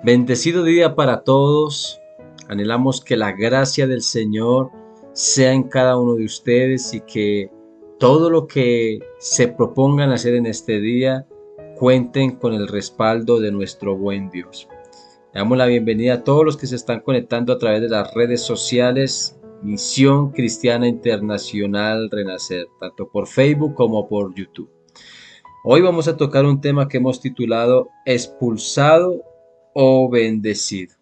Bendecido día para todos. Anhelamos que la gracia del Señor sea en cada uno de ustedes y que todo lo que se propongan hacer en este día cuenten con el respaldo de nuestro buen Dios. Le damos la bienvenida a todos los que se están conectando a través de las redes sociales Misión Cristiana Internacional Renacer, tanto por Facebook como por YouTube. Hoy vamos a tocar un tema que hemos titulado Expulsado o Bendecido.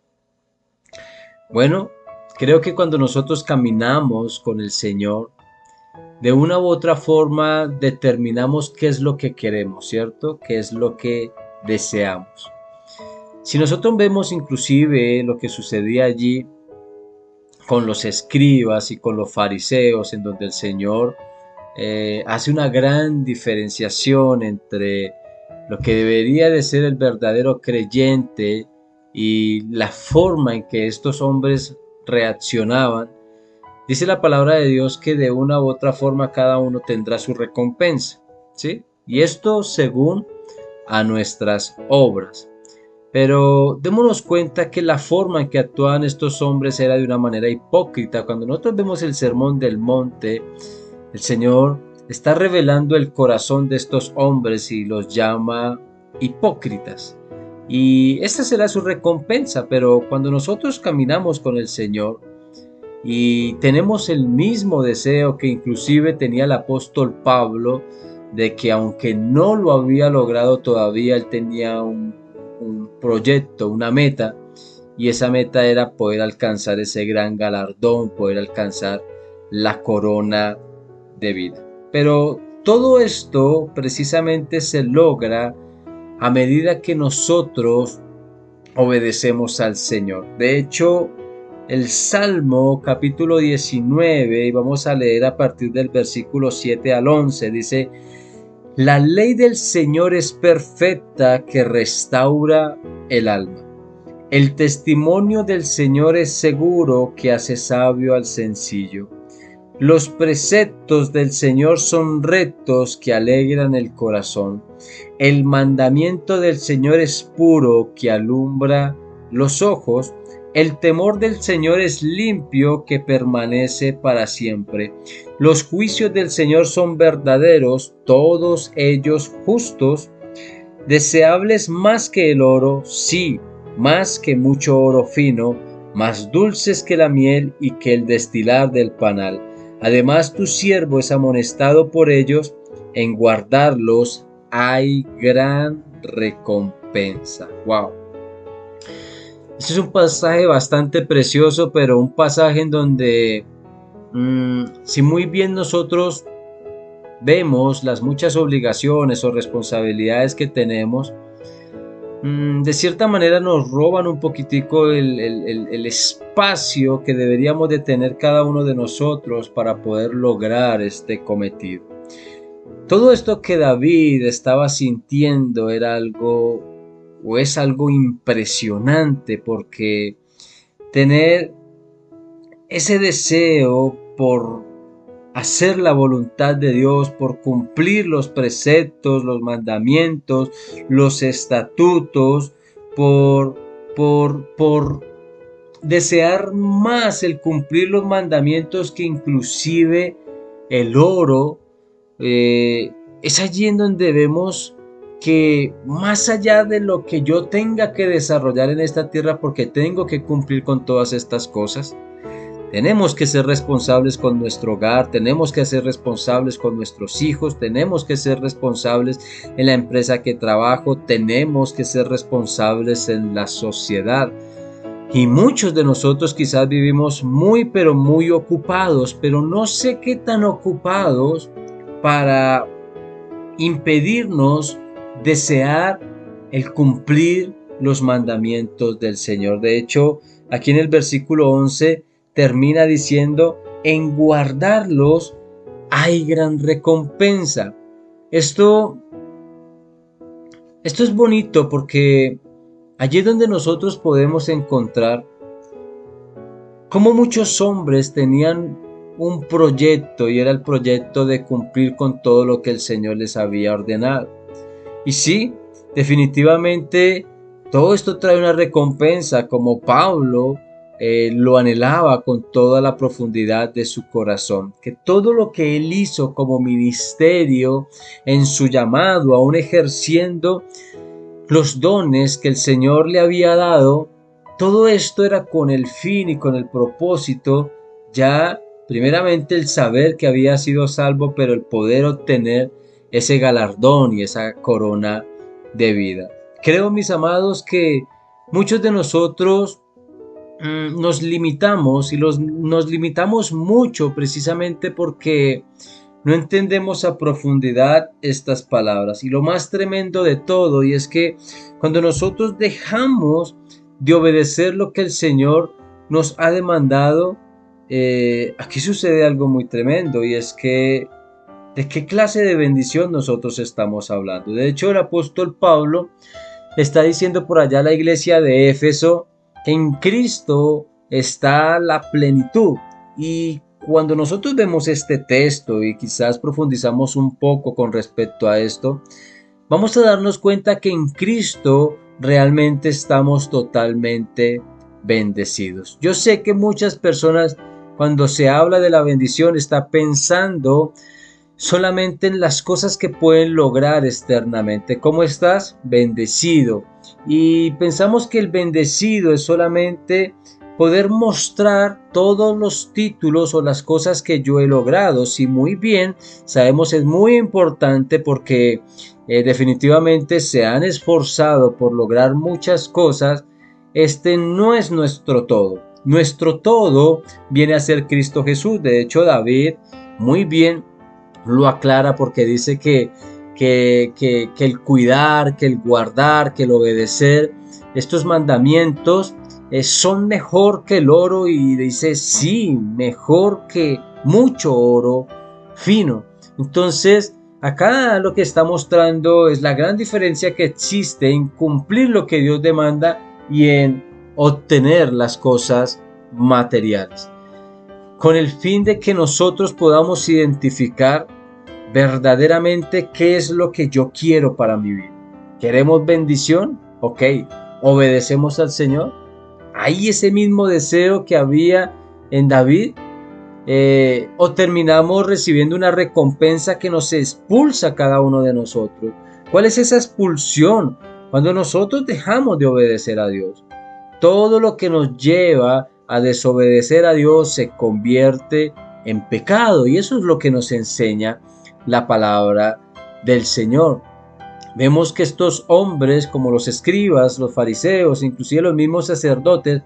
Bueno, creo que cuando nosotros caminamos con el Señor, de una u otra forma determinamos qué es lo que queremos, ¿cierto? ¿Qué es lo que deseamos? Si nosotros vemos inclusive lo que sucedía allí con los escribas y con los fariseos, en donde el Señor hace una gran diferenciación entre lo que debería de ser el verdadero creyente y la forma en que estos hombres reaccionaban. Dice la palabra de Dios que de una u otra forma cada uno tendrá su recompensa, ¿sí? Y esto según a nuestras obras. Pero démonos cuenta que la forma en que actuaban estos hombres era de una manera hipócrita. Cuando nosotros vemos el Sermón del Monte, el Señor está revelando el corazón de estos hombres y los llama hipócritas. Y esta será su recompensa, pero cuando nosotros caminamos con el Señor y tenemos el mismo deseo que inclusive tenía el apóstol Pablo, de que aunque no lo había logrado todavía, él tenía un proyecto, una meta, y esa meta era poder alcanzar ese gran galardón, poder alcanzar la corona de vida. Pero todo esto precisamente se logra a medida que nosotros obedecemos al Señor. De hecho, el Salmo capítulo 19, y vamos a leer a partir del versículo 7 al 11, dice: La ley del Señor es perfecta que restaura el alma. El testimonio del Señor es seguro que hace sabio al sencillo. Los preceptos del Señor son rectos que alegran el corazón. El mandamiento del Señor es puro que alumbra los ojos. El temor del Señor es limpio que permanece para siempre. Los juicios del Señor son verdaderos, todos ellos justos. Deseables más que el oro, sí, más que mucho oro fino, más dulces que la miel y que el destilar del panal. Además, tu siervo es amonestado por ellos, en guardarlos hay gran recompensa. Wow. Este es un pasaje bastante precioso, pero un pasaje en donde, si muy bien nosotros vemos las muchas obligaciones o responsabilidades que tenemos, de cierta manera nos roban un poquitico el espacio que deberíamos de tener cada uno de nosotros para poder lograr este cometido. Todo esto que David estaba sintiendo era algo, o es algo impresionante, porque tener ese deseo por hacer la voluntad de Dios, por cumplir los preceptos, los mandamientos, los estatutos, por, por desear más el cumplir los mandamientos que inclusive el oro. Es allí en donde vemos que más allá de lo que yo tenga que desarrollar en esta tierra, porque tengo que cumplir con todas estas cosas, tenemos que ser responsables con nuestro hogar, tenemos que ser responsables con nuestros hijos, tenemos que ser responsables en la empresa que trabajo, tenemos que ser responsables en la sociedad. Y muchos de nosotros quizás vivimos muy pero muy ocupados, pero no sé qué tan ocupados para impedirnos desear el cumplir los mandamientos del Señor. De hecho, aquí en el versículo 11 termina diciendo: en guardarlos hay gran recompensa. Esto es bonito porque allí es donde nosotros podemos encontrar cómo muchos hombres tenían un proyecto, y era el proyecto de cumplir con todo lo que el Señor les había ordenado. Y sí, definitivamente Todo esto trae una recompensa, como Pablo lo anhelaba con toda la profundidad de su corazón, que todo lo que él hizo como ministerio en su llamado, aún ejerciendo los dones que el Señor le había dado, todo esto era con el fin y con el propósito, ya primeramente el saber que había sido salvo, pero el poder obtener ese galardón y esa corona de vida. Creo, mis amados, que muchos de nosotros nos limitamos y nos limitamos mucho precisamente porque no entendemos a profundidad estas palabras. Y lo más tremendo de todo, y es que cuando nosotros dejamos de obedecer lo que el Señor nos ha demandado, aquí sucede algo muy tremendo, y es que ¿de qué clase de bendición nosotros estamos hablando? De hecho, el apóstol Pablo está diciendo por allá a la iglesia de Éfeso que en Cristo está la plenitud. Y cuando nosotros vemos este texto y quizás profundizamos un poco con respecto a esto, vamos a darnos cuenta que en Cristo realmente estamos totalmente bendecidos. Yo sé que muchas personas, cuando se habla de la bendición, está pensando solamente en las cosas que pueden lograr externamente. ¿Cómo estás? Bendecido. Y pensamos que el bendecido es solamente poder mostrar todos los títulos o las cosas que yo he logrado. Sí, muy bien, sabemos es muy importante porque definitivamente se han esforzado por lograr muchas cosas. Este no es nuestro todo. Nuestro todo viene a ser Cristo Jesús. De hecho, David muy bien lo aclara porque dice que el cuidar, que el guardar, que el obedecer estos mandamientos son mejor que el oro, y dice sí, mejor que mucho oro fino. Entonces acá lo que está mostrando es la gran diferencia que existe en cumplir lo que Dios demanda y en obtener las cosas materiales, con el fin de que nosotros podamos identificar verdaderamente qué es lo que yo quiero para mi vida. ¿Queremos bendición? Ok, obedecemos al Señor. ¿Hay ese mismo deseo que había en David? ¿O terminamos recibiendo una recompensa que nos expulsa a cada uno de nosotros? ¿Cuál es esa expulsión? Cuando nosotros dejamos de obedecer a Dios. Todo lo que nos lleva a desobedecer a Dios se convierte en pecado, y eso es lo que nos enseña la palabra del Señor. Vemos que estos hombres, como los escribas, los fariseos, inclusive los mismos sacerdotes,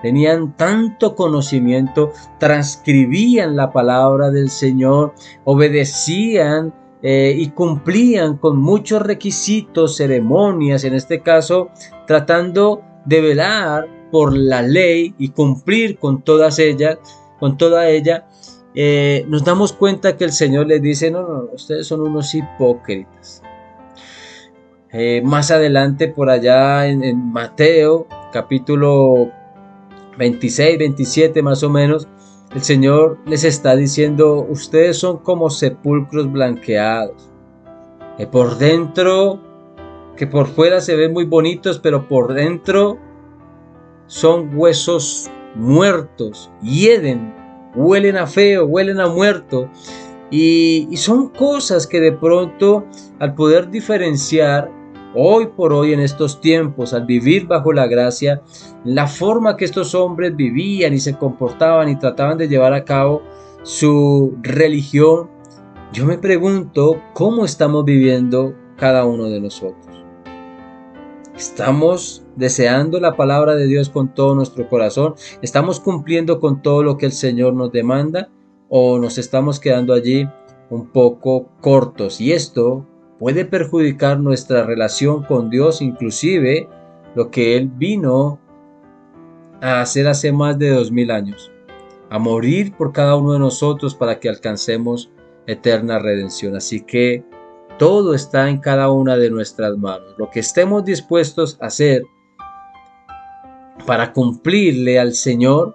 tenían tanto conocimiento, transcribían la palabra del Señor, obedecían y cumplían con muchos requisitos, ceremonias, en este caso, tratando de velar por la ley y cumplir con todas ellas, con toda ella. Nos damos cuenta que el Señor les dice, no, ustedes son unos hipócritas. Más adelante por allá en Mateo capítulo 26, 27 más o menos, el Señor les está diciendo, ustedes son como sepulcros blanqueados, por dentro, que por fuera se ven muy bonitos, pero por dentro son huesos muertos, hieden, huelen a feo, huelen a muerto. Y son cosas que de pronto, al poder diferenciar hoy por hoy en estos tiempos, al vivir bajo la gracia, la forma que estos hombres vivían y se comportaban y trataban de llevar a cabo su religión, yo me pregunto cómo estamos viviendo cada uno de nosotros. ¿Estamos deseando la palabra de Dios con todo nuestro corazón? ¿Estamos cumpliendo con todo lo que el Señor nos demanda? ¿O nos estamos quedando allí un poco cortos? Y esto puede perjudicar nuestra relación con Dios, inclusive lo que Él vino a hacer hace más de 2000 años, a morir por cada uno de nosotros para que alcancemos eterna redención. Así que todo está en cada una de nuestras manos. Lo que estemos dispuestos a hacer para cumplirle al Señor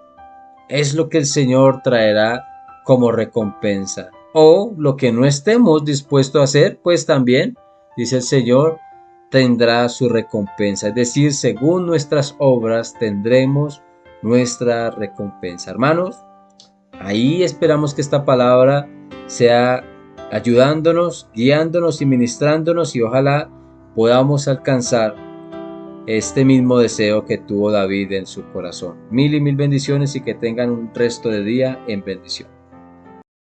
es lo que el Señor traerá como recompensa. O lo que no estemos dispuestos a hacer, pues también, dice el Señor, tendrá su recompensa. Es decir, según nuestras obras tendremos nuestra recompensa. Hermanos, ahí esperamos que esta palabra sea ayudándonos, guiándonos y ministrándonos, y ojalá podamos alcanzar este mismo deseo que tuvo David en su corazón. Mil y mil bendiciones, y que tengan un resto de día en bendición.